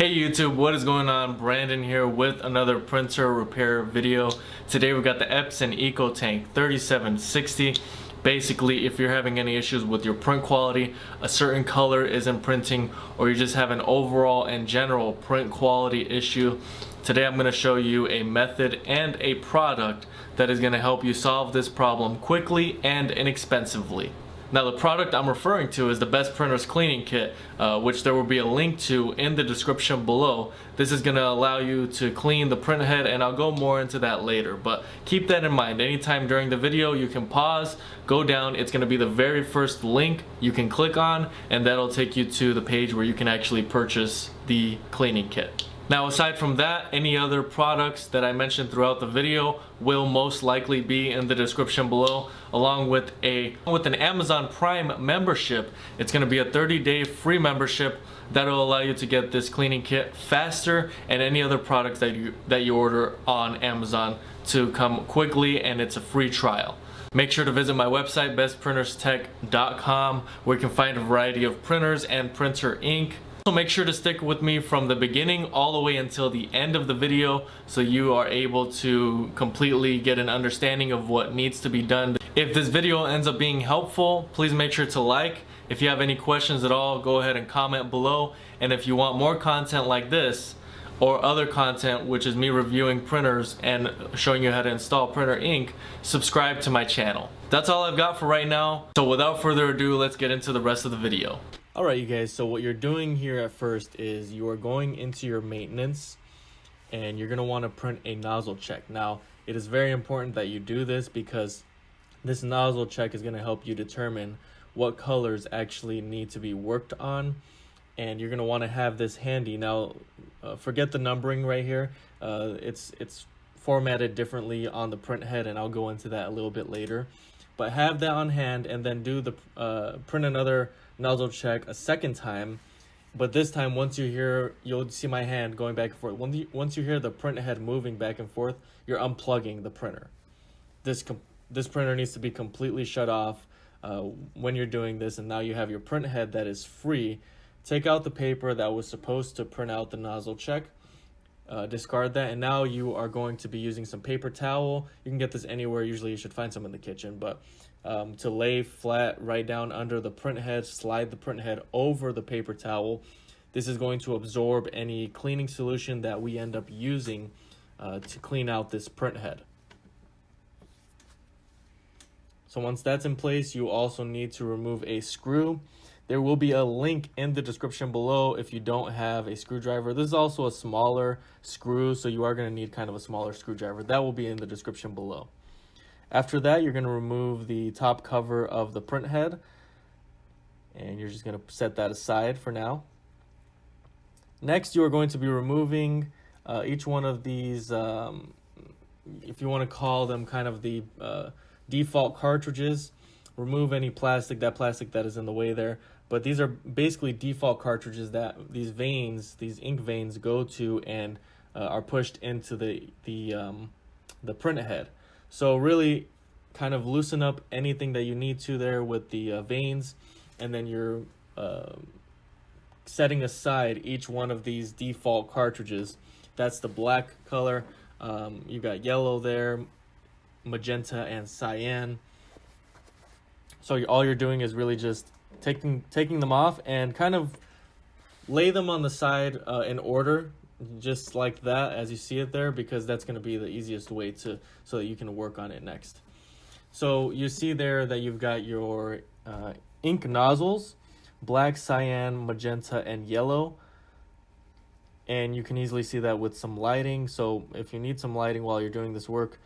Hey YouTube, what is going on? Brandon here with another printer repair video. Today we got the Epson EcoTank 3760. Basically, if you're having any issues with your print quality, a certain color isn't printing, or you just have an overall and general print quality issue, today I'm going to show you a method and a product that is going to help you solve this problem quickly and inexpensively. Now the product I'm referring to is the Best Printers Cleaning Kit, which there will be a link to in the description below. This is going to allow you to clean the print head, and I'll go more into that later, but keep that in mind. Anytime during the video you can pause, go down, it's going to be the very first link you can click on, and that'll take you to the page where you can actually purchase the cleaning kit. Now aside from that, any other products that I mentioned throughout the video will most likely be in the description below, along with an Amazon Prime membership. It's going to be a 30-day free membership that will allow you to get this cleaning kit faster, and any other products that you order on Amazon to come quickly, and it's a free trial. Make sure to visit my website, bestprinterstech.com, where you can find a variety of printers and printer ink. So make sure to stick with me from the beginning all the way until the end of the video, so you are able to completely get an understanding of what needs to be done. If this video ends up being helpful, please make sure to like. If you have any questions at all, go ahead and comment below. And if you want more content like this, or other content, which is me reviewing printers and showing you how to install printer ink, subscribe to my channel. That's all I've got for right now. So without further ado, let's get into the rest of the video. Alright you guys, so what you're doing here at first is you are going into your maintenance, and you're going to want to print a nozzle check. Now, it is very important that you do this, because this nozzle check is going to help you determine what colors actually need to be worked on, and you're going to want to have this handy. Now, forget the numbering right here. It's formatted differently on the print head, and I'll go into that a little bit later. But have that on hand, and then do the print another nozzle check a second time. But this time, once you hear, you'll see my hand going back and forth. Once you hear the print head moving back and forth, you're unplugging the printer. This printer needs to be completely shut off when you're doing this, and now you have your print head that is free. Take out the paper that was supposed to print out the nozzle check. Discard that, and now you are going to be using some paper towel. You can get this anywhere. Usually you should find some in the kitchen, but to lay flat right down under the print head, slide the print head over the paper towel. This is going to absorb any cleaning solution that we end up using to clean out this print head. So once that's in place, you also need to remove a screw. There will be a link in the description below if you don't have a screwdriver. This is also a smaller screw, so you are going to need kind of a smaller screwdriver. That will be in the description below. After that, you're going to remove the top cover of the print head, and you're just going to set that aside for now. Next, you are going to be removing each one of these, if you want to call them kind of the default cartridges. Remove any plastic that is in the way there. But these are basically default cartridges that these ink veins go to, and are pushed into the print head. So really kind of loosen up anything that you need to there with the veins, and then you're setting aside each one of these default cartridges. That's the black color. You got yellow there, magenta, and cyan. So all you're doing is really just taking them off and kind of lay them on the side in order, just like that as you see it there, because that's going to be the easiest way so that you can work on it next. So you see there that you've got your ink nozzles, black, cyan, magenta, and yellow. And you can easily see that with some lighting. So if you need some lighting while you're doing this work,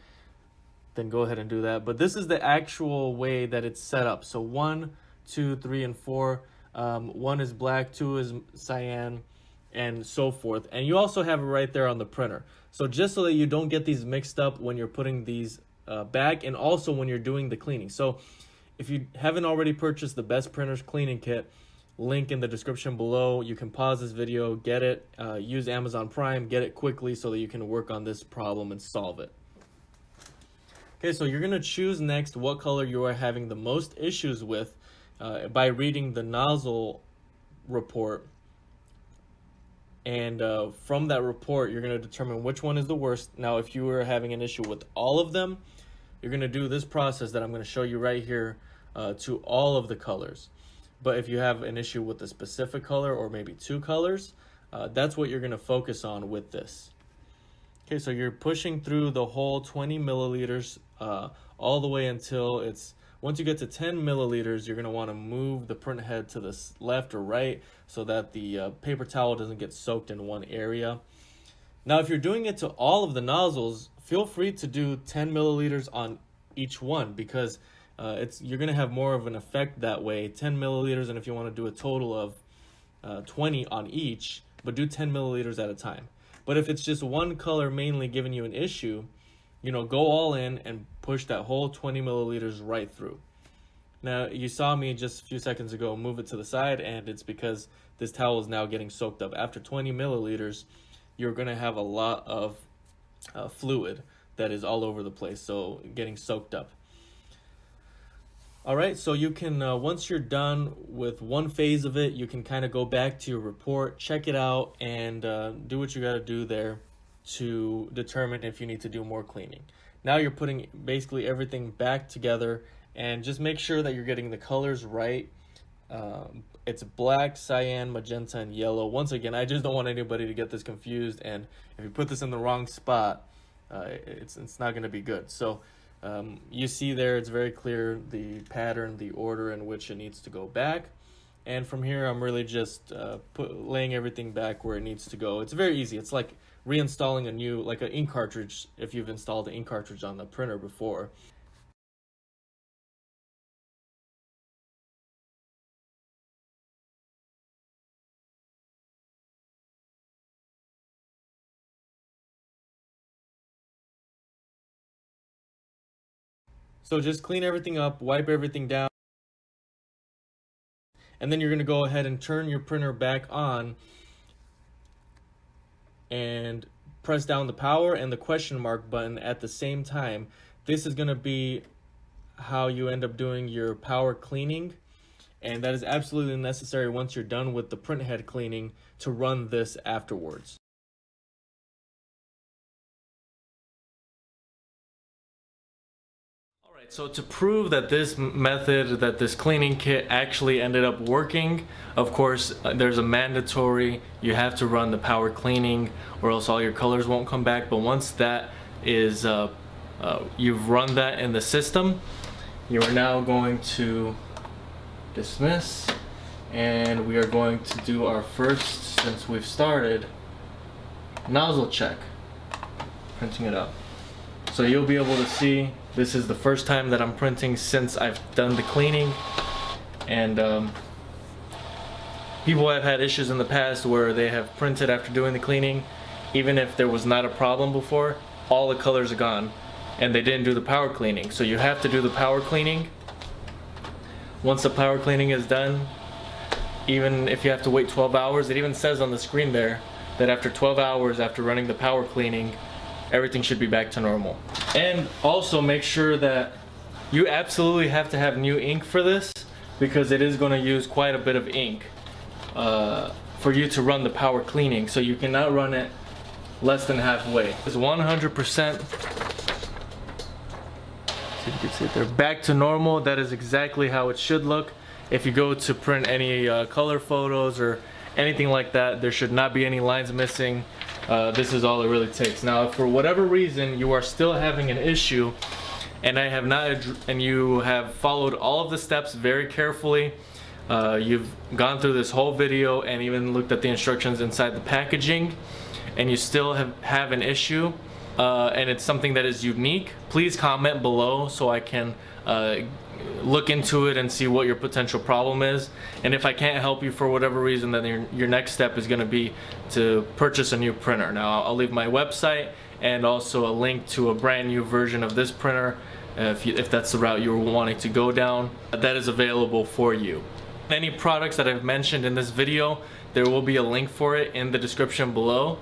then go ahead and do that. But this is the actual way that it's set up. So 1, 2, 3, and 4. 1 is black, 2 is cyan, and so forth. And you also have it right there on the printer. So just so that you don't get these mixed up when you're putting these back, and also when you're doing the cleaning. So if you haven't already purchased the Best Printers Cleaning Kit, link in the description below. You can pause this video, get it, use Amazon Prime, get it quickly so that you can work on this problem and solve it. Okay, so you're going to choose next what color you are having the most issues with by reading the nozzle report. and from that report you're going to determine which one is the worst. Now if you were having an issue with all of them, you're going to do this process that I'm going to show you right here to all of the colors. But if you have an issue with a specific color or maybe two colors, that's what you're going to focus on with this. Okay, so you're pushing through the whole 20 milliliters all the way until it's, once you get to 10 milliliters, you're going to want to move the print head to the left or right so that the paper towel doesn't get soaked in one area. Now, if you're doing it to all of the nozzles, feel free to do 10 milliliters on each one, because you're going to have more of an effect that way. 10 milliliters, and if you want to do a total of 20 on each, but do 10 milliliters at a time. But if it's just one color mainly giving you an issue, you know, go all in and push that whole 20 milliliters right through. Now, you saw me just a few seconds ago move it to the side, and it's because this towel is now getting soaked up. After 20 milliliters, you're going to have a lot of fluid that is all over the place, so getting soaked up. All right, so you can, once you're done with one phase of it, you can kind of go back to your report, check it out, and do what you got to do there to determine if you need to do more cleaning. Now you're putting basically everything back together, and just make sure that you're getting the colors right. It's black, cyan, magenta, and yellow. Once again, I just don't want anybody to get this confused, and if you put this in the wrong spot, it's not going to be good. So you see there, it's very clear the pattern, the order in which it needs to go back. And from here, I'm really just laying everything back where it needs to go. It's very easy. It's like reinstalling a new, like an ink cartridge, if you've installed an ink cartridge on the printer before. So just clean everything up, wipe everything down, and then you're going to go ahead and turn your printer back on and press down the power and the question mark button at the same time. This is going to be how you end up doing your power cleaning, and that is absolutely necessary once you're done with the print head cleaning to run this afterwards. So to prove that this method, that this cleaning kit actually ended up working, of course, there's a mandatory, you have to run the power cleaning or else all your colors won't come back. But once that is, you've run that in the system, you are now going to dismiss, and we are going to do our first, since we've started, nozzle check, printing it up. So you'll be able to see, this is the first time that I'm printing since I've done the cleaning, and people have had issues in the past where they have printed after doing the cleaning, even if there was not a problem before, all the colors are gone and they didn't do the power cleaning. So you have to do the power cleaning. Once the power cleaning is done, even if you have to wait 12 hours, it even says on the screen there that after 12 hours after running the power cleaning, everything should be back to normal. And also make sure that you absolutely have to have new ink for this, because it is going to use quite a bit of ink for you to run the power cleaning. So you cannot run it less than halfway. It's 100%. So you can see it there, back to normal. That is exactly how it should look. If you go to print any color photos or anything like that, there should not be any lines missing. This is all it really takes. Now, if for whatever reason you are still having an issue and you have followed all of the steps very carefully, you've gone through this whole video and even looked at the instructions inside the packaging, and you still have an issue, and it's something that is unique, please comment below so I can look into it and see what your potential problem is. And if I can't help you for whatever reason, then your next step is going to be to purchase a new printer. Now, I'll leave my website and also a link to a brand new version of this printer if that's the route you're wanting to go down. That is available for you. Any products that I've mentioned in this video, there will be a link for it in the description below.